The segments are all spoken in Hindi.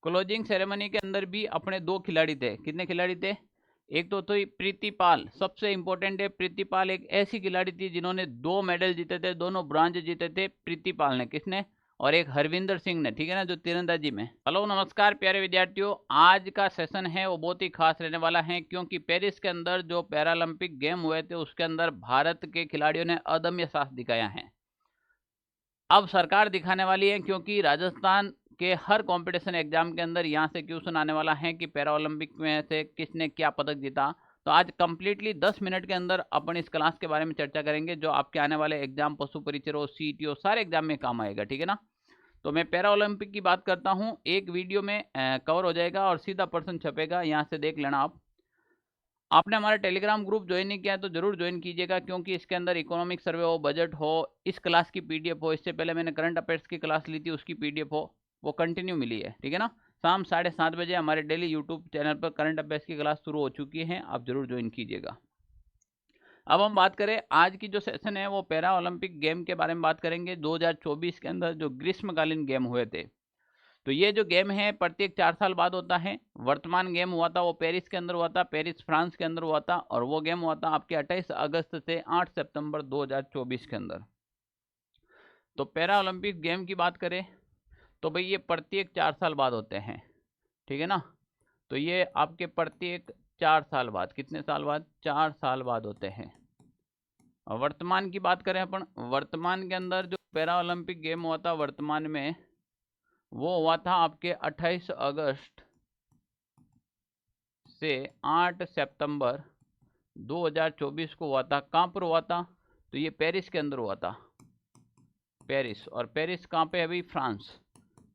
क्लोजिंग सेरेमनी के अंदर भी अपने 2 खिलाड़ी थे। कितने खिलाड़ी थे? एक तो प्रीति पाल, सबसे इंपॉर्टेंट है। प्रीति पाल एक ऐसी खिलाड़ी थी जिन्होंने 2 मेडल जीते थे, दोनों ब्रॉन्ज जीते थे। प्रीति पाल ने, किसने? और एक हरविंदर सिंह ने, ठीक है ना, जो तीरंदाजी में। हेलो नमस्कार प्यारे विद्यार्थियों, आज का सेशन है वो बहुत ही खास रहने वाला है, क्योंकि पेरिस के अंदर जो पैरालंपिक गेम हुए थे उसके अंदर भारत के खिलाड़ियों ने अदम्य साहस दिखाया है। अब सरकार दिखाने वाली है, क्योंकि राजस्थान के हर कंपटीशन एग्जाम के अंदर यहाँ से क्वेश्चन आने वाला है कि पैरा ओलंपिक में से किसने क्या पदक जीता। तो आज कंप्लीटली 10 मिनट के अंदर अपन इस क्लास के बारे में चर्चा करेंगे, जो आपके आने वाले एग्जाम, पशु परीक्षर हो, सीईटी हो, सारे एग्जाम में काम आएगा, ठीक है ना। तो मैं पैरा ओलंपिक की बात करता हूँ, एक वीडियो में कवर हो जाएगा और सीधा पर्सन छपेगा, यहाँ से देख लेना आप। आपने हमारा टेलीग्राम ग्रुप ज्वाइन नहीं किया तो जरूर ज्वाइन कीजिएगा, क्योंकि इसके अंदर इकोनॉमिक सर्वे हो, बजट हो, इस क्लास की पीडीएफ हो, इससे पहले मैंने करंट अफेयर्स की क्लास ली थी उसकी पीडीएफ हो, वो कंटिन्यू मिली है, ठीक है ना। शाम 7:30 बजे हमारे डेली यूट्यूब चैनल पर करंट अफेयर्स की क्लास शुरू हो चुकी है, आप जरूर ज्वाइन कीजिएगा। अब हम बात करें, आज की जो सेशन है वो पैरा ओलंपिक गेम के बारे में बात करेंगे। 2024 के अंदर जो ग्रीष्मकालीन गेम हुए थे, तो ये जो गेम है प्रत्येक 4 साल बाद होता है। वर्तमान गेम हुआ था वो पेरिस के अंदर हुआ था, पेरिस फ्रांस के अंदर हुआ था, और वो गेम हुआ था आपके 28 अगस्त से 8 सितंबर 2024 के अंदर। तो पैरा ओलंपिक गेम की बात करें तो भाई ये प्रत्येक 4 साल बाद होते हैं, ठीक है ना। तो ये आपके प्रत्येक 4 साल बाद, कितने साल बाद? 4 साल बाद होते हैं। और वर्तमान की बात करें अपन, वर्तमान के अंदर जो पैरा ओलंपिक गेम हुआ था वर्तमान में, वो हुआ था आपके 28 अगस्त से 8 सितंबर 2024 को हुआ था। कहाँ पर हुआ था? तो ये पेरिस के अंदर हुआ था, पेरिस। और पेरिस कहाँ पे है अभी? फ्रांस।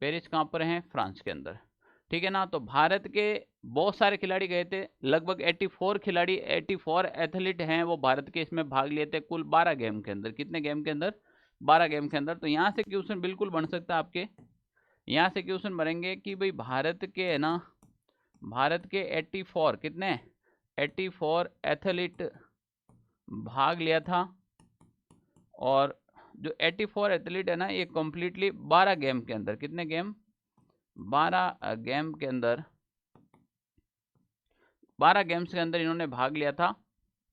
पेरिस कहाँ पर है? फ्रांस के अंदर, ठीक है ना। तो भारत के बहुत सारे खिलाड़ी गए थे, लगभग 84 खिलाड़ी, 84 एथलीट हैं वो भारत के इसमें भाग लिए थे, कुल 12 गेम के अंदर। कितने गेम के अंदर? 12 गेम के अंदर। तो यहाँ से क्वेश्चन बिल्कुल बन सकता है आपके, यहाँ से क्वेश्चन बनेंगे कि भाई भारत के है ना, भारत के 84 कितने? 84 एथलीट भाग लिया था। और जो 84 एथलीट है ना, ये कम्प्लीटली 12 गेम के अंदर, कितने गेम? 12 गेम के अंदर, 12 गेम्स के अंदर इन्होंने भाग लिया था,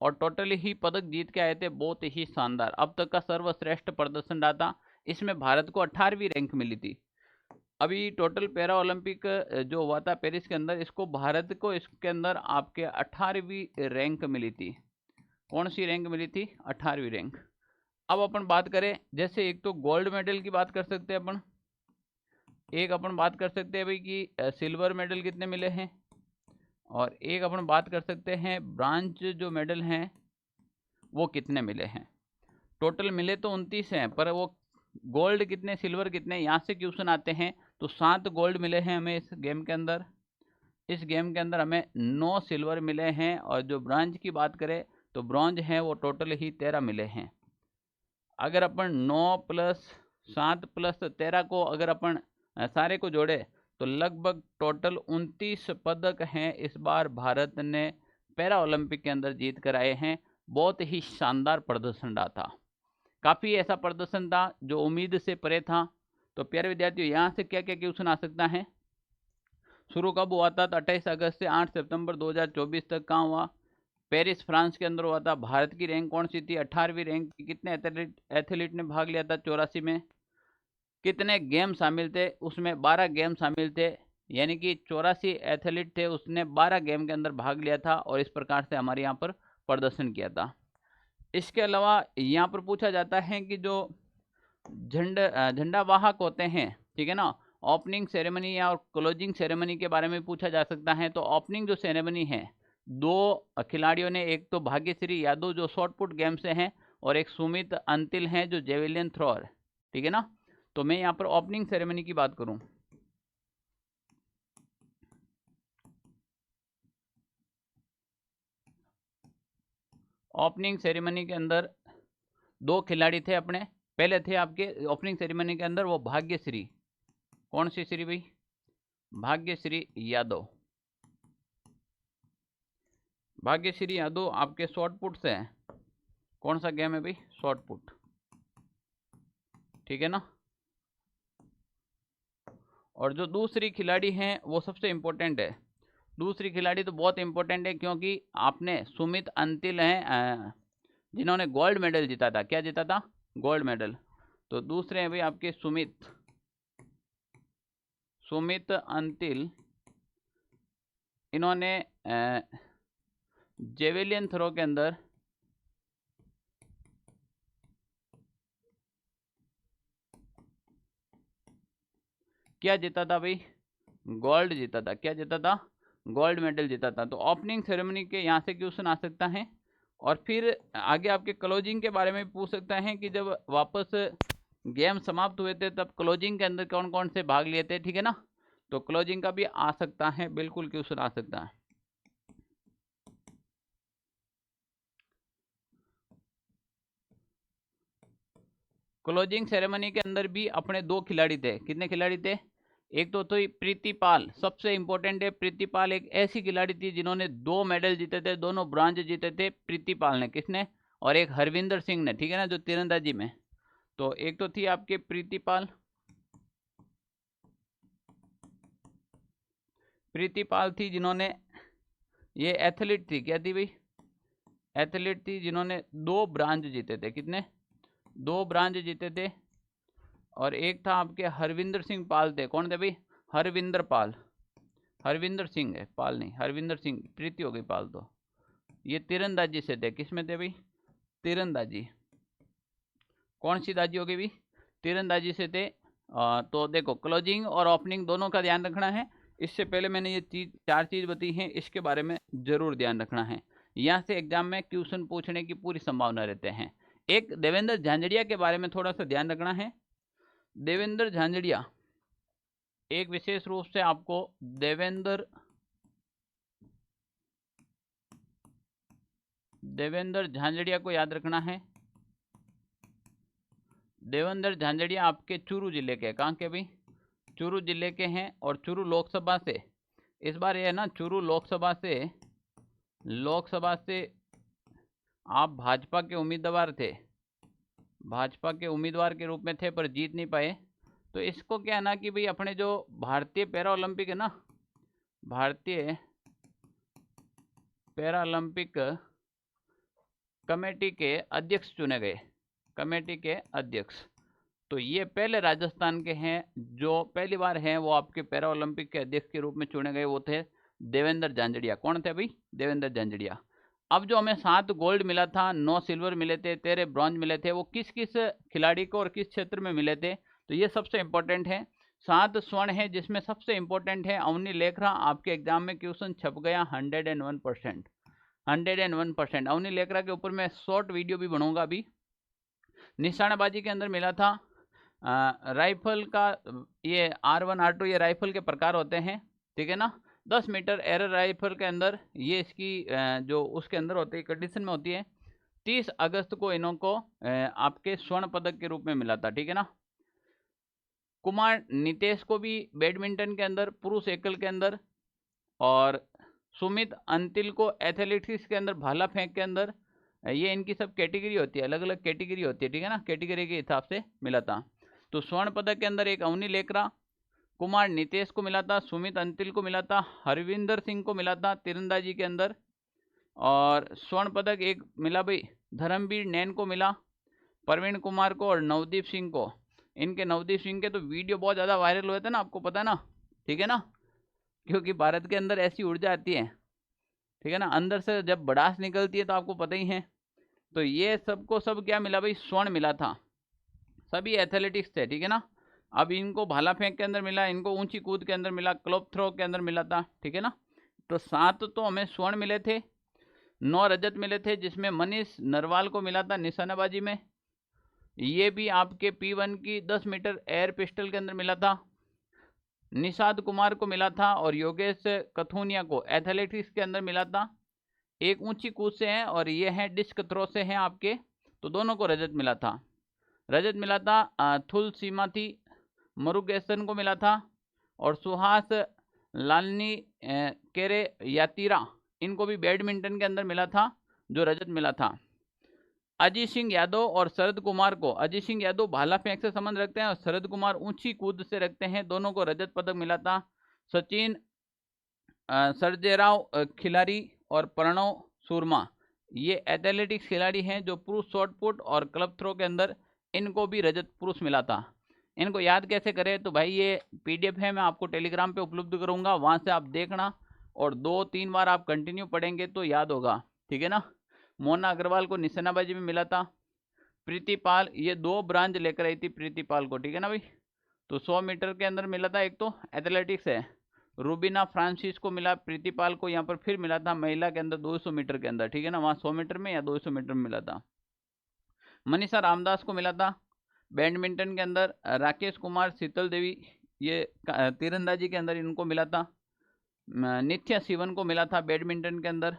और टोटली ही पदक जीत के आए थे, बहुत ही शानदार। अब तक का सर्वश्रेष्ठ प्रदर्शन रहा था। इसमें भारत को 18वीं रैंक मिली थी। अभी टोटल पैरा ओलंपिक जो हुआ था पेरिस के अंदर, इसको भारत को इसके अंदर आपके 18वीं रैंक मिली थी। कौन सी रैंक मिली थी? 18वीं रैंक। अब अपन बात करें, जैसे एक तो गोल्ड मेडल की बात कर सकते हैं अपन, एक अपन बात कर सकते हैं भाई कि सिल्वर मेडल कितने मिले हैं, और एक अपन बात कर सकते हैं ब्रांज जो मेडल हैं वो कितने मिले हैं। टोटल मिले तो 29 हैं, पर वो गोल्ड कितने, सिल्वर कितने, यहाँ से क्वेश्चन आते हैं। तो 7 गोल्ड मिले हैं हमें इस गेम के अंदर, इस गेम के अंदर हमें 9 सिल्वर मिले हैं, और जो ब्रॉन्ज की बात करें तो ब्रॉन्ज हैं वो टोटल ही 13 मिले हैं। अगर अपन 9 प्लस 7 प्लस 13 को अगर अपन सारे को जोड़े तो लगभग टोटल 29 पदक हैं इस बार भारत ने पैरा ओलंपिक के अंदर जीत कर आए हैं। बहुत ही शानदार प्रदर्शन रहा था, काफ़ी ऐसा प्रदर्शन था जो उम्मीद से परे था। तो प्यारे विद्यार्थियों, यहाँ से क्या क्या क्वेश्चन आ सकता है? शुरू कब हुआ था? तो 28 अगस्त से 8 सितंबर 2024 तक कहाँ हुआ? पेरिस फ्रांस के अंदर हुआ था। भारत की रैंक कौन सी थी? 18वीं रैंक। कितने एथलीट ने भाग लिया था 84 में? कितने गेम शामिल थे उसमें? 12 गेम शामिल थे, यानी कि 84 एथलीट थे, उसने 12 गेम के अंदर भाग लिया था, और इस प्रकार से हमारे यहाँ पर प्रदर्शन किया था। इसके अलावा यहाँ पर पूछा जाता है कि जो झंडा वाहक होते हैं, ठीक है ना, ओपनिंग सेरेमनी या और क्लोजिंग सेरेमनी के बारे में पूछा जा सकता है। तो ओपनिंग जो सेरेमनी है, 2 खिलाड़ियों ने, एक तो भाग्यश्री यादव जो शॉर्ट पुट गेम से हैं, और एक सुमित अंतिल हैं जो जेवलिन थ्रोअर, ठीक है ना। तो मैं यहाँ पर ओपनिंग सेरेमनी की बात करूँ, ओपनिंग सेरेमनी के अंदर 2 खिलाड़ी थे अपने। पहले थे आपके ओपनिंग सेरेमनी के अंदर वो भाग्यश्री, कौन सी श्री भाई? भाग्यश्री यादव। भाग्यश्री यादव आपके शॉर्ट पुट से हैं। कौन सा गेम है भाई? शॉर्ट पुट, ठीक है ना। और जो दूसरी खिलाड़ी हैं वो सबसे इम्पोर्टेंट है। दूसरी खिलाड़ी तो बहुत इम्पोर्टेंट है, क्योंकि आपने सुमित अंतिल हैं जिन्होंने गोल्ड मेडल जीता था। क्या जीता था? Gold medal. तो दूसरे हैं भाई आपके सुमित अंतिल। इन्होंने जेवेलियन थ्रो के अंदर क्या जीता था भाई? गोल्ड जीता था। क्या जीता था? गोल्ड मेडल जीता था। तो ओपनिंग सेरेमनी के यहाँ से क्वेश्चन आ सकता है। और फिर आगे आपके क्लोजिंग के बारे में पूछ सकता है कि जब वापस गेम समाप्त हुए थे तब क्लोजिंग के अंदर कौन कौन से भाग लिए थे, ठीक है ना। तो क्लोजिंग का भी आ सकता है, बिल्कुल क्वेश्चन आ सकता है। क्लोजिंग सेरेमनी के अंदर भी अपने 2 खिलाड़ी थे। कितने खिलाड़ी थे? एक तो प्रीति पाल, सबसे इंपॉर्टेंट है। प्रीति पाल एक ऐसी खिलाड़ी थी जिन्होंने 2 मेडल जीते थे, दोनों ब्रॉन्ज जीते थे। प्रीति पाल ने, किसने? और एक हरविंदर सिंह ने, ठीक है ना, जो तीरंदाजी में। तो एक तो थी आपके प्रीति पाल। प्रीति पाल थी जिन्होंने, ये एथलीट थी। क्या थी भाई? एथलीट थी जिन्होंने 2 ब्रॉन्ज जीते थे। कितने? 2 ब्रॉन्ज जीते थे। और एक था आपके हरविंदर सिंह पाल थे। कौन थे भाई? हरविंदर पाल। हरविंदर सिंह है, पाल नहीं, हरविंदर सिंह। प्रीति हो गई पाल। तो ये तीरंदाजी से थे। किसमें थे भाई? तीरंदाजी। कौन सी दाजी हो गई भाई? तीरंदाजी से थे। तो देखो, क्लोजिंग और ओपनिंग दोनों का ध्यान रखना है। इससे पहले मैंने ये 4 चीज़ बताई हैं, इसके बारे में जरूर ध्यान रखना है। यहाँ से एग्जाम में क्वेश्चन पूछने की पूरी संभावना रहते हैं। एक देवेंद्र झांझड़िया के बारे में थोड़ा सा ध्यान रखना है। देवेंद्र झांझड़िया, एक विशेष रूप से आपको देवेंद्र झांझड़िया को याद रखना है। देवेंद्र झांझड़िया आपके चूरू जिले के, कहाँ के भाई? चूरू जिले के हैं। और चूरू लोकसभा से, इस बार ये है ना, चूरू लोकसभा से आप भाजपा के उम्मीदवार थे। भाजपा के उम्मीदवार के रूप में थे, पर जीत नहीं पाए। तो इसको क्या है ना कि भाई अपने जो भारतीय पैरा ओलंपिक है ना, भारतीय पैरा ओलंपिक कमेटी के अध्यक्ष चुने गए। कमेटी के अध्यक्ष। तो ये पहले राजस्थान के हैं जो पहली बार हैं वो आपके पैरा ओलंपिक के अध्यक्ष के रूप में चुने गए। वो थे देवेंद्र झांझड़िया। कौन थे भाई? देवेंद्र झांझड़िया। अब जो हमें 7 गोल्ड मिला था, 9 सिल्वर मिले थे, 13 ब्रॉन्ज मिले थे, वो किस किस खिलाड़ी को और किस क्षेत्र में मिले थे? तो ये सबसे इंपॉर्टेंट है। 7 स्वर्ण है, जिसमें सबसे इंपॉर्टेंट है अवनी लेखरा। आपके एग्जाम में क्वेश्चन छप गया 101%। 101%। अवनी लेखरा के ऊपर मैं शॉर्ट वीडियो भी बनाऊंगा अभी। निशानेबाजी के अंदर मिला था राइफल का, ये R1 R2 ये राइफल के प्रकार होते हैं, ठीक है ना। 10 मीटर एयर राइफल के अंदर ये इसकी जो उसके अंदर होती है, कंडीशन में होती है। 30 अगस्त को इन्हों को आपके स्वर्ण पदक के रूप में मिला था, ठीक है ना। कुमार नितेश को भी बैडमिंटन के अंदर पुरुष एकल के अंदर, और सुमित अंतिल को एथलेटिक्स के अंदर भाला फेंक के अंदर, ये इनकी सब कैटेगरी होती है, अलग अलग कैटेगरी होती है, ठीक है ना, कैटेगरी के हिसाब से मिला था। तो स्वर्ण पदक के अंदर एक अवनी लेकरा, कुमार नितेश को मिला था, सुमित अंतिल को मिला था, हरविंदर सिंह को मिला था तीरंदाजी के अंदर। और स्वर्ण पदक एक मिला भाई धर्मवीर नैन को मिला, प्रवीण कुमार को और नवदीप सिंह को। इनके नवदीप सिंह के तो वीडियो बहुत ज़्यादा वायरल हुए थे ना, आपको पता है ना, ठीक है ना, क्योंकि भारत के अंदर ऐसी ऊर्जा आती है, ठीक है ना, अंदर से जब भड़ास निकलती है तो आपको पता ही है। तो ये सबको सब क्या मिला भाई? स्वर्ण मिला था। सभी एथलेटिक्स थे, ठीक है ना। अब इनको भाला फेंक के अंदर मिला, इनको ऊंची कूद के अंदर मिला, क्लब थ्रो के अंदर मिला था, ठीक है ना। तो 7 तो हमें स्वर्ण मिले थे, 9 रजत मिले थे, जिसमें मनीष नरवाल को मिला था निशानेबाजी में। ये भी आपके P1 की 10 मीटर एयर पिस्टल के अंदर मिला था। निषाद कुमार को मिला था और योगेश कथुनिया को एथलेटिक्स के अंदर मिला था। एक ऊंची कूद से हैं और ये हैं डिस्क थ्रो से हैं आपके, तो दोनों को रजत मिला था। रजत मिला था थुल सीमाथी मुरुगेसन को मिला था, और सुहास लालनी केरे यातीरा, इनको भी बैडमिंटन के अंदर मिला था, जो रजत मिला था। अजीत सिंह यादव और शरद कुमार को, अजीत सिंह यादव भाला फेंक से संबंध रखते हैं और शरद कुमार ऊंची कूद से रखते हैं, दोनों को रजत पदक मिला था। सचिन सर्जेराव खिलाड़ी और प्रणव शर्मा ये एथलेटिक्स खिलाड़ी हैं जो पुरुष शॉट पुट और क्लब थ्रो के अंदर इनको भी रजत पुरुष मिला था। इनको याद कैसे करें, तो भाई ये पीडीएफ है, मैं आपको टेलीग्राम पे उपलब्ध करूंगा, वहां से आप देखना और 2-3 बार आप कंटिन्यू पढ़ेंगे तो याद होगा, ठीक है ना। मोना अग्रवाल को निशानाबाजी में मिला था। प्रीति पाल, ये 2 ब्रांज लेकर आई थी प्रीति पाल को, ठीक है ना भाई। तो 100 मीटर के अंदर मिला था, एक तो एथलेटिक्स है। रूबीना फ्रांसिस को मिला, प्रीति पाल को यहाँ पर फिर मिला था महिला के अंदर 200 मीटर के अंदर, ठीक है ना, वहाँ 100 मीटर में या 200 मीटर में मिला था। मनीषा रामदास को मिला था बैडमिंटन के अंदर। राकेश कुमार शीतल देवी ये तीरंदाजी के अंदर इनको मिला था। नित्या शिवन को मिला था बैडमिंटन के अंदर।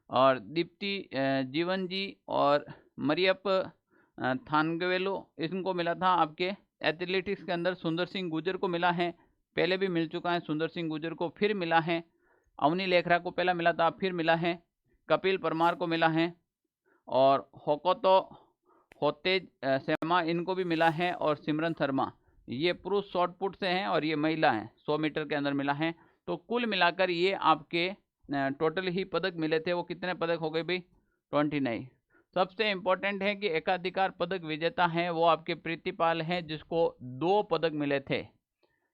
और दीप्ति जीवन जी और मरियप थानगवेलो इनको मिला था आपके एथलेटिक्स के अंदर। सुंदर सिंह गुर्जर को मिला है, पहले भी मिल चुका है सुंदर सिंह गुर्जर को, फिर मिला है। अवनी लेखरा को पहला मिला था, फिर मिला है। कपिल परमार को मिला है और होकोतो होतेज सेमा इनको भी मिला है। और सिमरन शर्मा ये पुरुष शॉट पुट से हैं और ये महिला हैं, 100 मीटर के अंदर मिला है। तो कुल मिलाकर ये आपके टोटल ही पदक मिले थे, वो कितने पदक हो गए भाई, 29। सबसे इम्पोर्टेंट है कि एकाधिकार पदक विजेता हैं वो आपके प्रीतिपाल हैं जिसको 2 पदक मिले थे,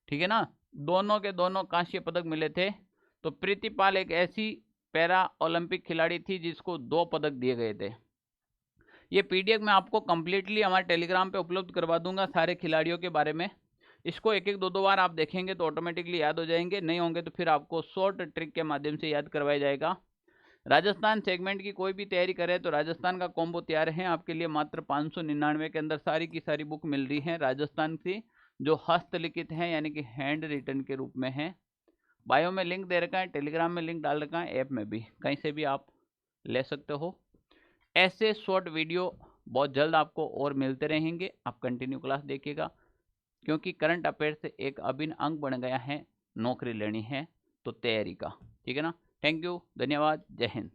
ठीक है ना, दोनों के दोनों कांस्य पदक मिले थे। तो प्रीतिपाल एक ऐसी पैरा ओलंपिक खिलाड़ी थी जिसको 2 पदक दिए गए थे। ये पीडीएफ मैं आपको कंप्लीटली हमारे टेलीग्राम पे उपलब्ध करवा दूंगा सारे खिलाड़ियों के बारे में। इसको 1-1, 2-2 बार आप देखेंगे तो ऑटोमेटिकली याद हो जाएंगे, नहीं होंगे तो फिर आपको शॉर्ट ट्रिक के माध्यम से याद करवाया जाएगा। राजस्थान सेगमेंट की कोई भी तैयारी करे तो राजस्थान का कॉम्बो तैयार है आपके लिए, मात्र 599 के अंदर सारी की सारी बुक मिल रही है राजस्थान की, जो हस्तलिखित है यानी कि हैंड रिटन के रूप में है। बायो में लिंक दे रखा है, टेलीग्राम में लिंक डाल रखा है, ऐप में भी, कहीं से भी आप ले सकते हो। ऐसे शॉर्ट वीडियो बहुत जल्द आपको और मिलते रहेंगे, आप कंटिन्यू क्लास देखिएगा, क्योंकि करंट अफेयर से एक अभिन्न अंग बन गया है, नौकरी लेनी है तो तैयारी का, ठीक है ना। थैंक यू, धन्यवाद, जय हिंद।